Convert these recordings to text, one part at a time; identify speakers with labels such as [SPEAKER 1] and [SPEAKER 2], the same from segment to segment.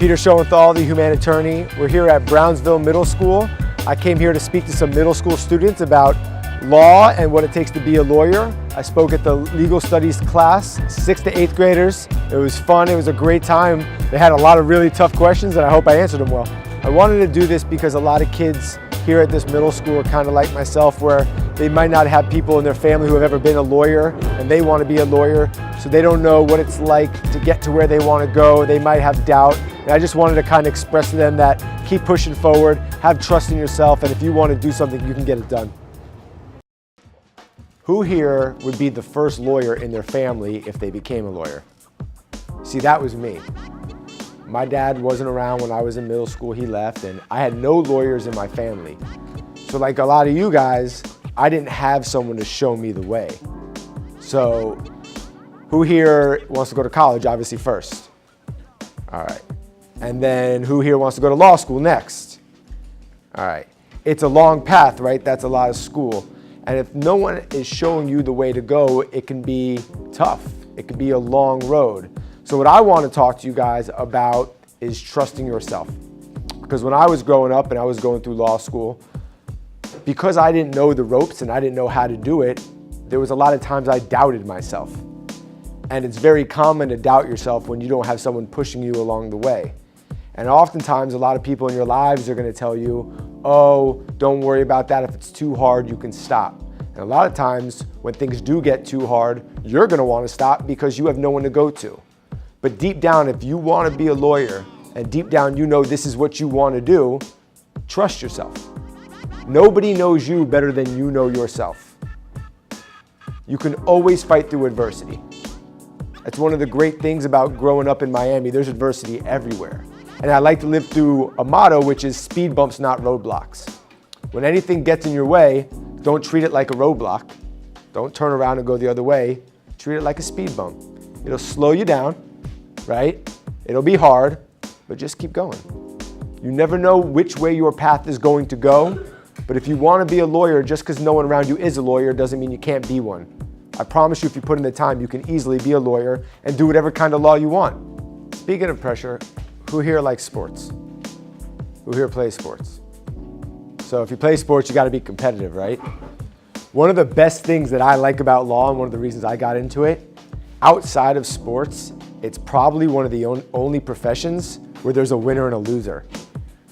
[SPEAKER 1] Peter Schoenthal, the Humane Attorney. We're here at Brownsville Middle School. I came here to speak to some middle school students about law and what it takes to be a lawyer. I spoke at the legal studies class, 6th to 8th graders. It was fun, it was a great time. They had a lot of really tough questions and I hope I answered them well. I wanted to do this because a lot of kids here at this middle school are kind of like myself, where they might not have people in their family who have ever been a lawyer and they want to be a lawyer, so they don't know what it's like to get to where they want to go. They might have doubt. And I just wanted to kind of express to them that keep pushing forward, have trust in yourself, and if you want to do something, you can get it done. Who here would be the first lawyer in their family if they became a lawyer? See, that was me. My dad wasn't around when I was in middle school, he left, and I had no lawyers in my family. So like a lot of you guys, I didn't have someone to show me the way. So who here wants to go to college, obviously first? All right. And then who here wants to go to law school next? All right. It's a long path, right? That's a lot of school. And if no one is showing you the way to go, it can be tough. It can be a long road. So what I want to talk to you guys about is trusting yourself. Because when I was growing up and I was going through law school, because I didn't know the ropes and I didn't know how to do it, there was a lot of times I doubted myself. And it's very common to doubt yourself when you don't have someone pushing you along the way. And oftentimes a lot of people in your lives are going to tell you, oh, don't worry about that. If it's too hard, you can stop. And a lot of times when things do get too hard, you're going to want to stop because you have no one to go to. But deep down, if you want to be a lawyer and deep down you know this is what you want to do, trust yourself. Nobody knows you better than you know yourself. You can always fight through adversity. That's one of the great things about growing up in Miami. There's adversity everywhere. And I like to live through a motto, which is speed bumps, not roadblocks. When anything gets in your way, don't treat it like a roadblock. Don't turn around and go the other way. Treat it like a speed bump. It'll slow you down, right? It'll be hard, but just keep going. You never know which way your path is going to go, but if you want to be a lawyer, just because no one around you is a lawyer doesn't mean you can't be one. I promise you, if you put in the time, you can easily be a lawyer and do whatever kind of law you want. Speaking of pressure, who here likes sports? Who here plays sports? So if you play sports, you got to be competitive, right? One of the best things that I like about law, and one of the reasons I got into it, outside of sports, it's probably one of the only professions where there's a winner and a loser,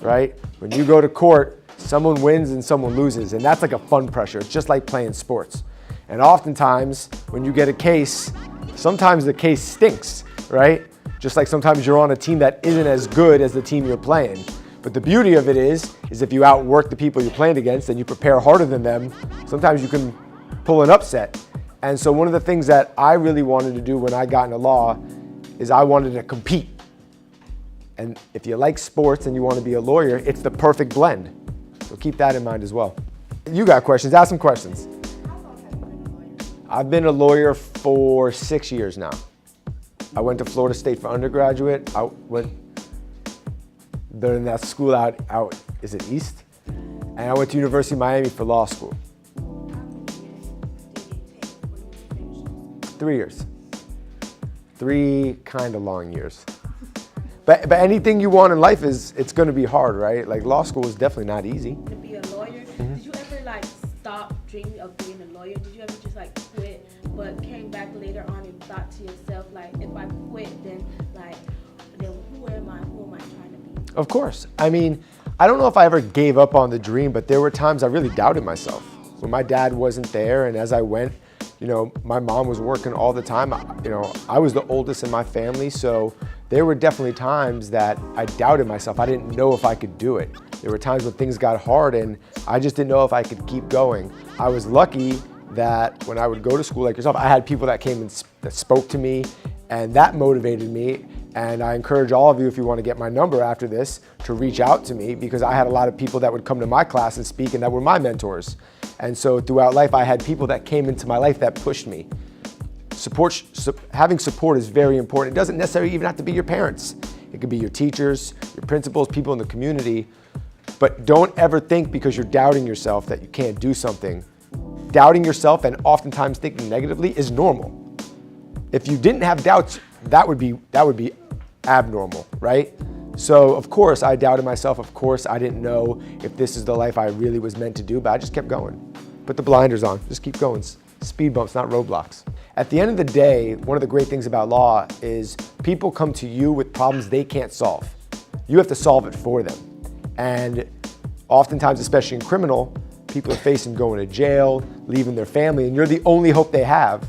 [SPEAKER 1] right? When you go to court, someone wins and someone loses, and that's like a fun pressure. It's just like playing sports. And oftentimes, when you get a case, sometimes the case stinks, right? Just like sometimes you're on a team that isn't as good as the team you're playing. But the beauty of it is if you outwork the people you're playing against and you prepare harder than them, sometimes you can pull an upset. And so one of the things that I really wanted to do when I got into law is I wanted to compete. And if you like sports and you want to be a lawyer, it's the perfect blend. So keep that in mind as well. You got questions, ask some questions. I've been a lawyer for 6 years now. I went to Florida State for undergraduate. I went during that school out, is it East? And I went to University of Miami for law school. 3 years. 3 kind of long years. But anything you want in life it's going to be hard, right? Like law school is definitely not easy.
[SPEAKER 2] To be a lawyer, did you ever like stop dreaming of being a lawyer? Did you ever just like quit, but came back later on and thought to yourself like, if I quit, then who am I trying to be?
[SPEAKER 1] Of course. I mean, I don't know if I ever gave up on the dream, but there were times I really doubted myself. When my dad wasn't there, and as I went, my mom was working all the time. I was the oldest in my family, so there were definitely times that I doubted myself. I didn't know if I could do it. There were times when things got hard and I just didn't know if I could keep going. I was lucky that when I would go to school like yourself, I had people that came and that spoke to me, and that motivated me. And I encourage all of you, if you want to get my number after this, to reach out to me, because I had a lot of people that would come to my class and speak and that were my mentors. And so throughout life, I had people that came into my life that pushed me. Having support is very important. It doesn't necessarily even have to be your parents. It could be your teachers, your principals, people in the community. But don't ever think because you're doubting yourself that you can't do something. Doubting yourself and oftentimes thinking negatively is normal. If you didn't have doubts, that would be abnormal, right? So of course I doubted myself. Of course I didn't know if this is the life I really was meant to do, but I just kept going. Put the blinders on, just keep going. Speed bumps, not roadblocks. At the end of the day, one of the great things about law is people come to you with problems they can't solve. You have to solve it for them. And oftentimes, especially in criminal, people are facing going to jail, leaving their family, and you're the only hope they have.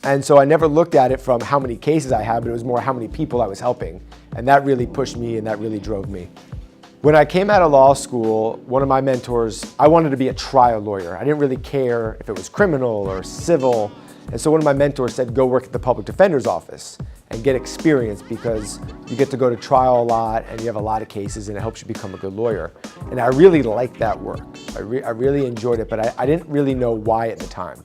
[SPEAKER 1] And so I never looked at it from how many cases I had, but it was more how many people I was helping. And that really pushed me and that really drove me. When I came out of law school, one of my mentors, I wanted to be a trial lawyer. I didn't really care if it was criminal or civil. And so one of my mentors said, go work at the public defender's office and get experience because you get to go to trial a lot and you have a lot of cases and it helps you become a good lawyer. And I really liked that work. I really enjoyed it, but I didn't really know why at the time.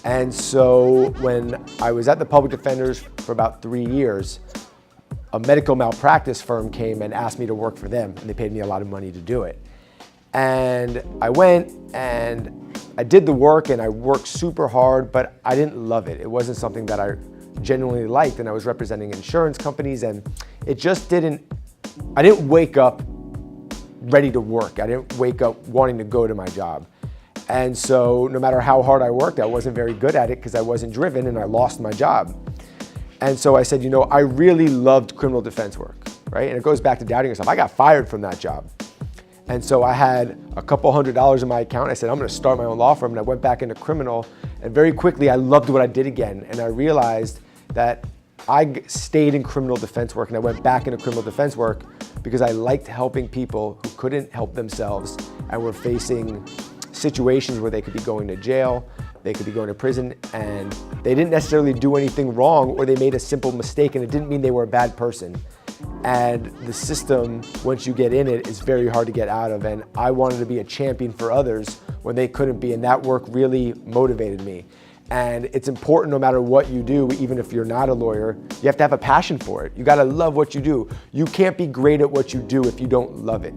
[SPEAKER 1] And so when I was at the public defenders for about 3 years, a medical malpractice firm came and asked me to work for them, and they paid me a lot of money to do it. And I went and I did the work and I worked super hard, but I didn't love it. It wasn't something that I genuinely liked, and I was representing insurance companies, and it just I didn't wake up ready to work. I didn't wake up wanting to go to my job. And so no matter how hard I worked, I wasn't very good at it because I wasn't driven and I lost my job. And so I said, you know, I really loved criminal defense work, right? And it goes back to doubting yourself. I got fired from that job. And so I had a couple $100s in my account. I said, I'm gonna start my own law firm. And I went back into criminal. And very quickly, I loved what I did again. And I realized that I stayed in criminal defense work and I went back into criminal defense work because I liked helping people who couldn't help themselves and were facing situations where they could be going to jail, they could be going to prison, and they didn't necessarily do anything wrong, or they made a simple mistake, and it didn't mean they were a bad person. And the system, once you get in it, is very hard to get out of, and I wanted to be a champion for others when they couldn't be, and that work really motivated me. And it's important no matter what you do, even if you're not a lawyer, you have to have a passion for it. You gotta love what you do. You can't be great at what you do if you don't love it.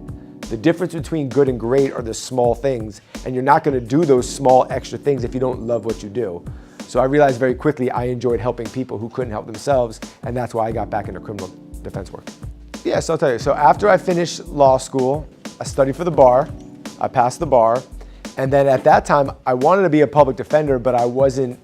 [SPEAKER 1] The difference between good and great are the small things, and you're not gonna do those small extra things if you don't love what you do. So I realized very quickly I enjoyed helping people who couldn't help themselves, and that's why I got back into criminal defense work. Yeah, so I'll tell you. So after I finished law school, I studied for the bar, I passed the bar, and then at that time, I wanted to be a public defender, but I wasn't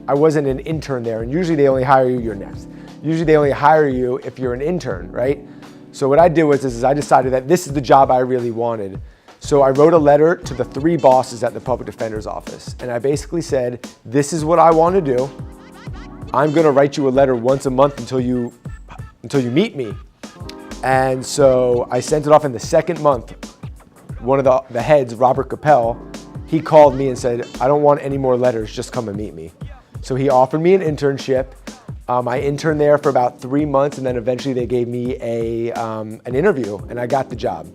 [SPEAKER 1] an intern there, and usually they only hire you, you're next. Usually they only hire you if you're an intern, right? So what I did was I decided that this is the job I really wanted. So I wrote a letter to the 3 bosses at the public defender's office. And I basically said, this is what I want to do. I'm going to write you a letter once a month until you meet me. And so I sent it off in the 2nd month. One of the heads, Robert Capel, he called me and said, I don't want any more letters, just come and meet me. So he offered me an internship. I interned there for about 3 months, and then eventually they gave me an interview, and I got the job.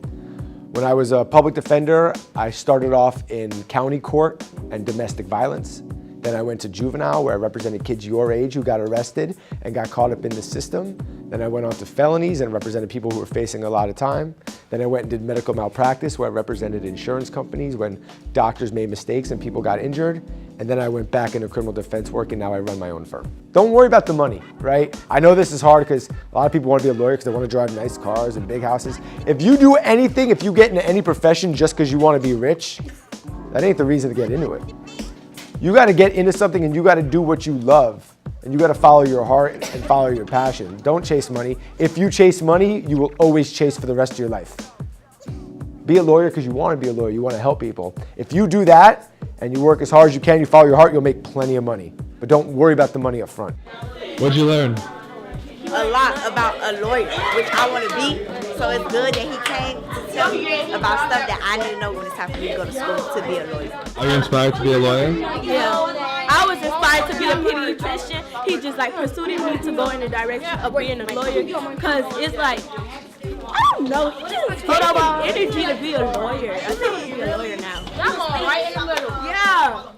[SPEAKER 1] When I was a public defender, I started off in county court and domestic violence. Then I went to juvenile, where I represented kids your age who got arrested and got caught up in the system. Then I went on to felonies and represented people who were facing a lot of time. Then I went and did medical malpractice, where I represented insurance companies when doctors made mistakes and people got injured. And then I went back into criminal defense work, and now I run my own firm. Don't worry about the money, right? I know this is hard because a lot of people want to be a lawyer because they want to drive nice cars and big houses. If you do anything, if you get into any profession just because you want to be rich, that ain't the reason to get into it. You got to get into something and you got to do what you love. And you got to follow your heart and follow your passion. Don't chase money. If you chase money, you will always chase for the rest of your life. Be a lawyer because you want to be a lawyer. You want to help people. If you do that and you work as hard as you can, you follow your heart, you'll make plenty of money. But don't worry about the money up front.
[SPEAKER 3] What'd you learn?
[SPEAKER 4] A lot about a lawyer, which I want to be. So it's good that he came to tell me about stuff that I didn't know when it's time for me to go to school to be a lawyer.
[SPEAKER 3] Are you inspired to be a lawyer?
[SPEAKER 2] Yeah, I was inspired to be a pediatrician. He just like pursued me to go in the direction of being a lawyer, because it's like, I don't know, he just put up energy to be a lawyer. I think I'm gonna be a lawyer now. I'm right in the middle. Yeah.